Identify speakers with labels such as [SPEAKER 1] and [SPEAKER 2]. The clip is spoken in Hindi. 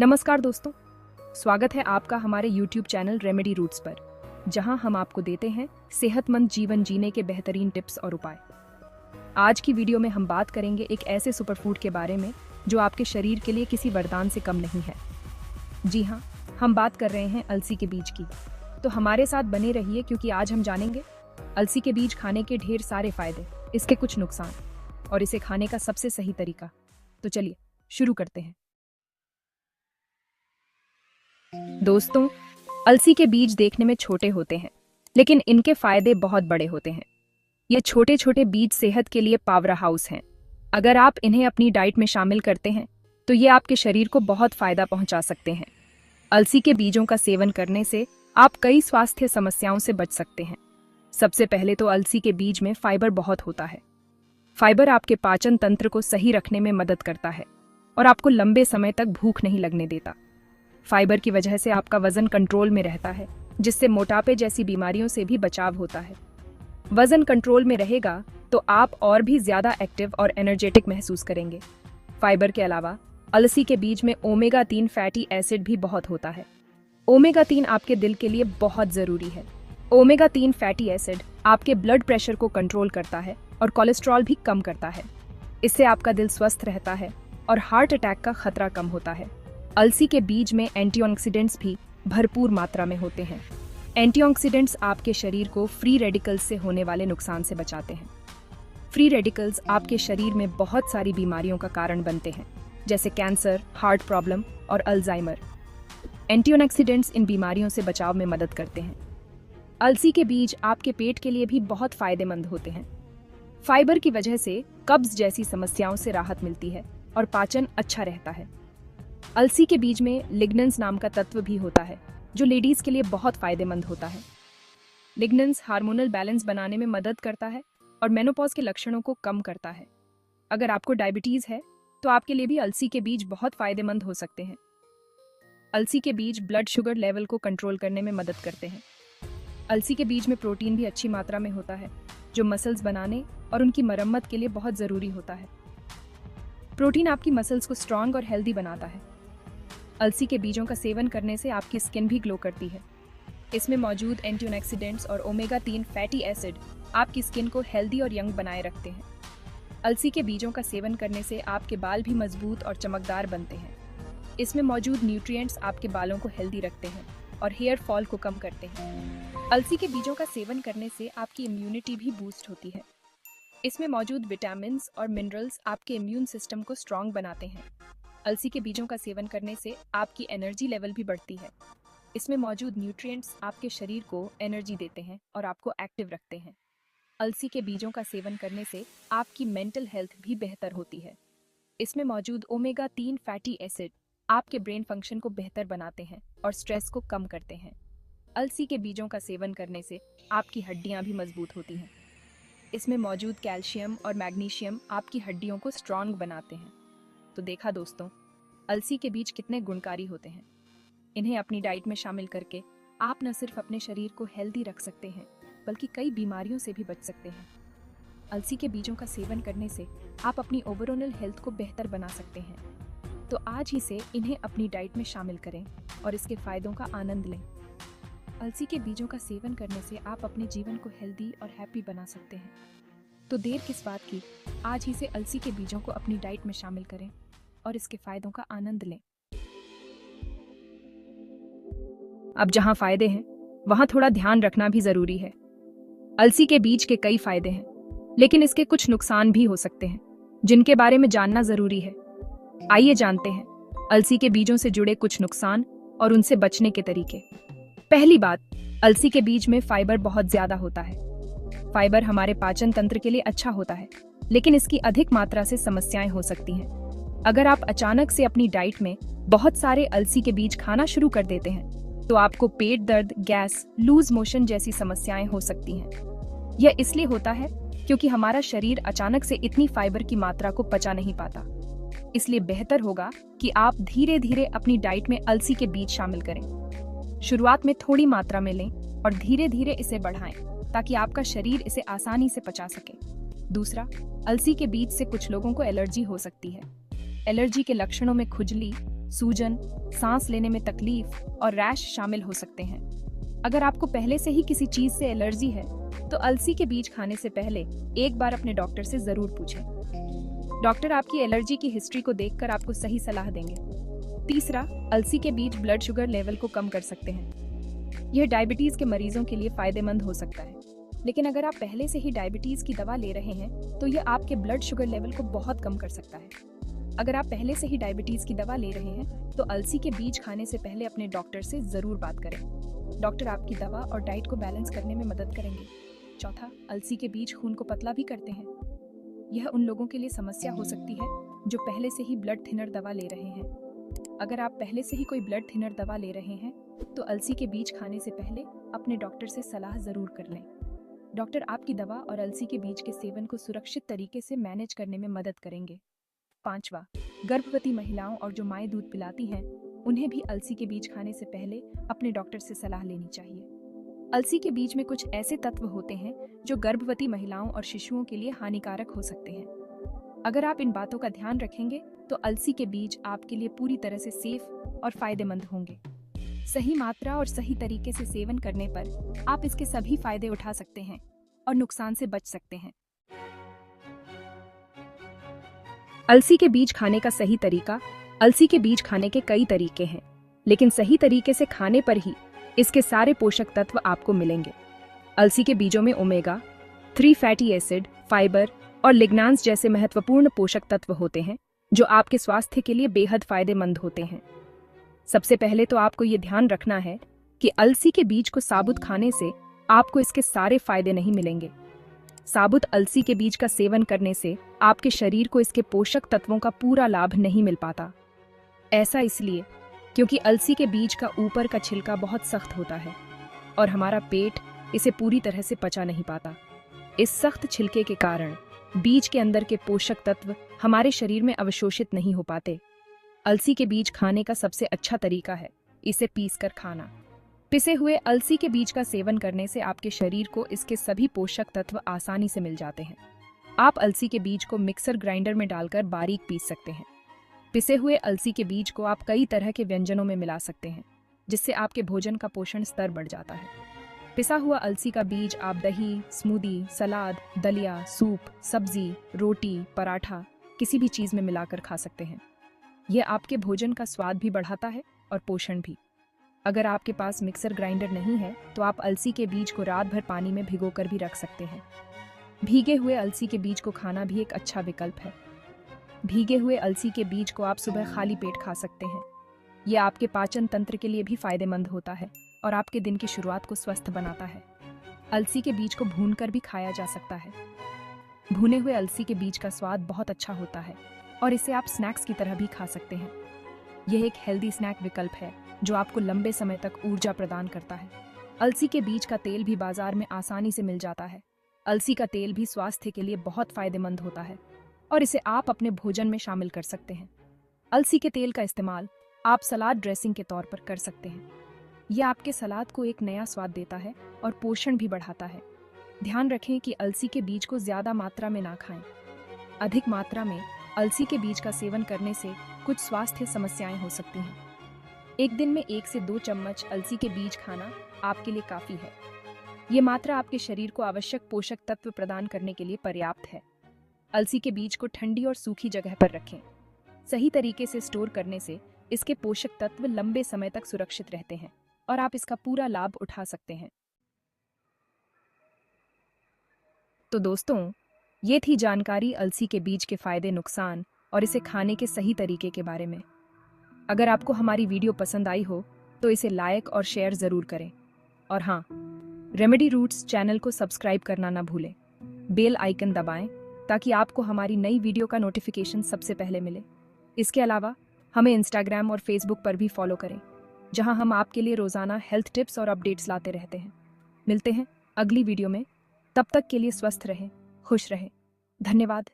[SPEAKER 1] नमस्कार दोस्तों, स्वागत है आपका हमारे YouTube चैनल रेमेडी रूट्स पर, जहां हम आपको देते हैं सेहतमंद जीवन जीने के बेहतरीन टिप्स और उपाय। आज की वीडियो में हम बात करेंगे एक ऐसे सुपरफूड के बारे में जो आपके शरीर के लिए किसी वरदान से कम नहीं है। जी हाँ, हम बात कर रहे हैं अलसी के बीज की। तो हमारे साथ बने रहिए क्योंकि आज हम जानेंगे अलसी के बीज खाने के ढेर सारे फायदे, इसके कुछ नुकसान और इसे खाने का सबसे सही तरीका। तो चलिए शुरू करते हैं। दोस्तों, अलसी के बीज देखने में छोटे होते हैं, लेकिन इनके फायदे बहुत बड़े होते हैं। ये छोटे छोटे बीज सेहत के लिए पावर हाउस हैं। अगर आप इन्हें अपनी डाइट में शामिल करते हैं तो ये आपके शरीर को बहुत फायदा पहुंचा सकते हैं। अलसी के बीजों का सेवन करने से आप कई स्वास्थ्य समस्याओं से बच सकते हैं। सबसे पहले तो अलसी के बीज में फाइबर बहुत होता है। फाइबर आपके पाचन तंत्र को सही रखने में मदद करता है और आपको लंबे समय तक भूख नहीं लगने देता। फाइबर की वजह से आपका वजन कंट्रोल में रहता है, जिससे मोटापे जैसी बीमारियों से भी बचाव होता है। वजन कंट्रोल में रहेगा तो आप और भी ज्यादा एक्टिव और एनर्जेटिक महसूस करेंगे। फाइबर के अलावा अलसी के बीज में ओमेगा 3 फैटी एसिड भी बहुत होता है। ओमेगा 3 आपके दिल के लिए बहुत जरूरी है। ओमेगा 3 फैटी एसिड आपके ब्लड प्रेशर को कंट्रोल करता है और कोलेस्ट्रॉल भी कम करता है। इससे आपका दिल स्वस्थ रहता है और हार्ट अटैक का खतरा कम होता है। अलसी के बीज में एंटीऑक्सीडेंट्स भी भरपूर मात्रा में होते हैं। एंटीऑक्सीडेंट्स आपके शरीर को फ्री रेडिकल्स से होने वाले नुकसान से बचाते हैं। फ्री रेडिकल्स आपके शरीर में बहुत सारी बीमारियों का कारण बनते हैं, जैसे कैंसर, हार्ट प्रॉब्लम और अल्जाइमर। एंटीऑक्सीडेंट्स इन बीमारियों से बचाव में मदद करते हैं। अलसी के बीज आपके पेट के लिए भी बहुत फायदेमंद होते हैं। फाइबर की वजह से कब्ज जैसी समस्याओं से राहत मिलती है और पाचन अच्छा रहता है। अलसी के बीज में लिग्नेंस नाम का तत्व भी होता है, जो लेडीज के लिए बहुत फायदेमंद होता है। लिग्नेंस हार्मोनल बैलेंस बनाने में मदद करता है और मेनोपॉज के लक्षणों को कम करता है। अगर आपको डायबिटीज है तो आपके लिए भी अलसी के बीज बहुत फायदेमंद हो सकते हैं। अलसी के बीज ब्लड शुगर लेवल को कंट्रोल करने में मदद करते हैं। अलसी के बीज में प्रोटीन भी अच्छी मात्रा में होता है, जो मसल्स बनाने और उनकी मरम्मत के लिए बहुत जरूरी होता है। प्रोटीन आपकी मसल्स को स्ट्रांग और हेल्दी बनाता है। अलसी के बीजों का सेवन करने से आपकी स्किन भी ग्लो करती है। इसमें मौजूद एंटीऑक्सीडेंट्स और ओमेगा 3 फैटी एसिड आपकी स्किन को हेल्दी और यंग बनाए रखते हैं। अलसी के बीजों का सेवन करने से आपके बाल भी मजबूत और चमकदार बनते हैं। इसमें मौजूद न्यूट्रिएंट्स आपके बालों को हेल्दी रखते हैं और हेयर फॉल को कम करते हैं। अलसी के बीजों का सेवन करने से आपकी इम्यूनिटी भी बूस्ट होती है। इसमें मौजूद विटामिन्स और मिनरल्स आपके इम्यून सिस्टम को स्ट्रांग बनाते हैं। अलसी के बीजों का सेवन करने से आपकी एनर्जी लेवल भी बढ़ती है। इसमें मौजूद न्यूट्रिएंट्स आपके शरीर को एनर्जी देते हैं और आपको एक्टिव रखते हैं। अलसी के बीजों का सेवन करने से आपकी मेंटल हेल्थ भी बेहतर होती है। इसमें मौजूद ओमेगा 3 फैटी एसिड आपके ब्रेन फंक्शन को बेहतर बनाते हैं और स्ट्रेस को कम करते हैं। अलसी के बीजों का सेवन करने से आपकी हड्डियां भी मजबूत होती हैं। इसमें मौजूद कैल्शियम और मैग्नीशियम आपकी हड्डियों को स्ट्रांग बनाते हैं। तो देखा दोस्तों, अलसी के बीज कितने गुणकारी होते हैं। इन्हें अपनी डाइट में शामिल करके आप न सिर्फ अपने शरीर को हेल्दी रख सकते हैं, बल्कि कई बीमारियों से भी बच सकते हैं। अलसी के बीजों का सेवन करने से आप अपनी ओवरऑल हेल्थ को बेहतर बना सकते हैं। तो आज ही से इन्हें अपनी डाइट में शामिल करें और इसके फायदों का आनंद लें। अलसी के बीजों का सेवन करने से आप अपने जीवन को हेल्दी और हैप्पी बना सकते हैं। तो देर किस बात की, आज ही से अलसी के बीजों को अपनी डाइट में शामिल करें और इसके फायदों का आनंद लें। अब जहां फायदे हैं, वहां थोड़ा ध्यान रखना भी जरूरी है। अलसी के बीज के कई फायदे हैं, लेकिन इसके कुछ नुकसान भी हो सकते हैं, जिनके बारे में जानना जरूरी है। आइए जानते हैं अलसी के बीजों से जुड़े कुछ नुकसान और उनसे बचने के तरीके। पहली बात, अलसी के बीज में फाइबर बहुत ज्यादा होता है। फाइबर हमारे पाचन तंत्र के लिए अच्छा होता है, लेकिन इसकी अधिक मात्रा से समस्याएं हो सकती हैं। अगर आप अचानक से अपनी डाइट में बहुत सारे अलसी के बीज खाना शुरू कर देते हैं, तो आपको पेट दर्द, गैस, लूज मोशन जैसी समस्याएं हो सकती हैं। यह इसलिए होता है क्योंकि हमारा शरीर अचानक से इतनी फाइबर की मात्रा को पचा नहीं पाता। इसलिए बेहतर होगा कि आप धीरे धीरे अपनी डाइट में अलसी के बीज शामिल करें। शुरुआत में थोड़ी मात्रा में लें और धीरे धीरे इसे बढ़ाएं, ताकि आपका शरीर इसे आसानी से पचा सके। दूसरा, अलसी के बीज से कुछ लोगों को एलर्जी हो सकती है। एलर्जी के लक्षणों में खुजली, सूजन, सांस लेने में तकलीफ और रैश शामिल हो सकते हैं। अगर आपको पहले से ही किसी चीज से एलर्जी है तो अलसी के बीज खाने से पहले एक बार अपने डॉक्टर से जरूर पूछें। डॉक्टर आपकी एलर्जी की हिस्ट्री को देखकर आपको सही सलाह देंगे। तीसरा, अलसी के बीज ब्लड शुगर लेवल को कम कर सकते हैं। यह डायबिटीज के मरीजों के लिए फायदेमंद हो सकता है, लेकिन अगर आप पहले से ही डायबिटीज की दवा ले रहे हैं तो यह आपके ब्लड शुगर लेवल को बहुत कम कर सकता है। अगर आप पहले से ही डायबिटीज की दवा ले रहे हैं तो अलसी के बीज खाने से पहले अपने डॉक्टर से जरूर बात करें। डॉक्टर आपकी दवा और डाइट को बैलेंस करने में मदद करेंगे। चौथा, अलसी के बीज खून को पतला भी करते हैं। यह उन लोगों के लिए समस्या हो सकती है जो पहले से ही ब्लड थिनर दवा ले रहे हैं। अगर आप पहले से ही कोई ब्लड थिनर दवा ले रहे हैं तो अलसी के बीज खाने से पहले अपने डॉक्टर से सलाह जरूर कर लें। डॉक्टर आपकी दवा और अलसी के बीज के सेवन को सुरक्षित तरीके से मैनेज करने में मदद करेंगे। पांचवा, गर्भवती महिलाओं और जो माएं दूध पिलाती हैं उन्हें भी अलसी के बीज खाने से पहले अपने डॉक्टर से सलाह लेनी चाहिए। अलसी के बीज में कुछ ऐसे तत्व होते हैं जो गर्भवती महिलाओं और शिशुओं के लिए हानिकारक हो सकते हैं। अगर आप इन बातों का ध्यान रखेंगे तो अलसी के बीज आपके लिए पूरी तरह से सेफ और फायदेमंद होंगे। सही मात्रा और सही तरीके से सेवन करने पर आप इसके सभी फायदे उठा सकते हैं और नुकसान से बच सकते हैं। अलसी के बीज खाने का सही तरीका। अलसी के बीज खाने के कई तरीके हैं, लेकिन सही तरीके से खाने पर ही इसके सारे पोषक तत्व आपको मिलेंगे। अलसी के बीजों में ओमेगा 3 फैटी एसिड, फाइबर और लिग्नान्स जैसे महत्वपूर्ण पोषक तत्व होते हैं जो आपके स्वास्थ्य के लिए बेहद फायदेमंद होते हैं। सबसे पहले तो आपको ये ध्यान रखना है कि अलसी के बीज को साबुत खाने से आपको इसके सारे फायदे नहीं मिलेंगे। साबुत अलसी के बीज का सेवन करने से आपके शरीर को इसके पोषक तत्वों का पूरा लाभ नहीं मिल पाता। ऐसा इसलिए क्योंकि अलसी के बीज का ऊपर का छिलका बहुत सख्त होता है और हमारा पेट इसे पूरी तरह से पचा नहीं पाता। इस सख्त छिलके के कारण बीज के अंदर के पोषक तत्व हमारे शरीर में अवशोषित नहीं हो पाते। अलसी के बीज खाने का सबसे अच्छा तरीका है इसे पीसकर खाना। पिसे हुए अलसी के बीज का सेवन करने से आपके शरीर को इसके सभी पोषक तत्व आसानी से मिल जाते हैं। आप अलसी के बीज को मिक्सर ग्राइंडर में डालकर बारीक पीस सकते हैं। पिसे हुए अलसी के बीज को आप कई तरह के व्यंजनों में मिला सकते हैं, जिससे आपके भोजन का पोषण स्तर बढ़ जाता है। पिसा हुआ अलसी का बीज आप दही, स्मूदी, सलाद, दलिया, सूप, सब्जी, रोटी, पराठा किसी भी चीज में मिलाकर खा सकते हैं। यह आपके भोजन का स्वाद भी बढ़ाता है और पोषण भी। अगर आपके पास मिक्सर ग्राइंडर नहीं है तो आप अलसी के बीज को रात भर पानी में भिगोकर भी रख सकते हैं। भीगे हुए अलसी के बीज को खाना भी एक अच्छा विकल्प है। भीगे हुए अलसी के बीज को आप सुबह खाली पेट खा सकते हैं। यह आपके पाचन तंत्र के लिए भी फायदेमंद होता है और आपके दिन की शुरुआत को स्वस्थ बनाता है। अलसी के बीज को भूनकर भी खाया जा सकता है। भुने हुए अलसी के बीज का स्वाद बहुत अच्छा होता है और इसे आप स्नैक्स की तरह भी खा सकते हैं। यह एक हेल्दी स्नैक विकल्प है जो आपको लंबे समय तक ऊर्जा प्रदान करता है। अलसी के बीज का तेल भी बाजार में आसानी से मिल जाता है। अलसी का तेल भी स्वास्थ्य के लिए बहुत फायदेमंद होता है और इसे आप अपने भोजन में शामिल कर सकते हैं। अलसी के तेल का इस्तेमाल आप सलाद ड्रेसिंग के तौर पर कर सकते हैं। यह आपके सलाद को एक नया स्वाद देता है और पोषण भी बढ़ाता है। ध्यान रखें कि अलसी के बीज को ज्यादा मात्रा में ना खाएं। अधिक मात्रा में अलसी के बीज का सेवन करने से कुछ स्वास्थ्य समस्याएं हो सकती हैं। एक दिन में 1 से 2 चम्मच अलसी के बीज खाना आपके लिए काफी है। ये मात्रा आपके शरीर को आवश्यक पोषक तत्व प्रदान करने के लिए पर्याप्त है। अलसी के बीज को ठंडी और सूखी जगह पर रखें। सही तरीके से स्टोर करने से इसके पोषक तत्व लंबे समय तक सुरक्षित रहते हैं और आप इसका पूरा लाभ उठा सकते हैं। तो दोस्तों, ये थी जानकारी अलसी के बीज के फायदे, नुकसान और इसे खाने के सही तरीके के बारे में। अगर आपको हमारी वीडियो पसंद आई हो तो इसे लाइक और शेयर जरूर करें। और हाँ, रेमेडी रूट्स चैनल को सब्सक्राइब करना ना भूलें। बेल आइकन दबाएं ताकि आपको हमारी नई वीडियो का नोटिफिकेशन सबसे पहले मिले। इसके अलावा हमें इंस्टाग्राम और फेसबुक पर भी फॉलो करें, जहां हम आपके लिए रोजाना हेल्थ टिप्स और अपडेट्स लाते रहते हैं। मिलते हैं अगली वीडियो में। तब तक के लिए स्वस्थ रहें, खुश रहें। धन्यवाद।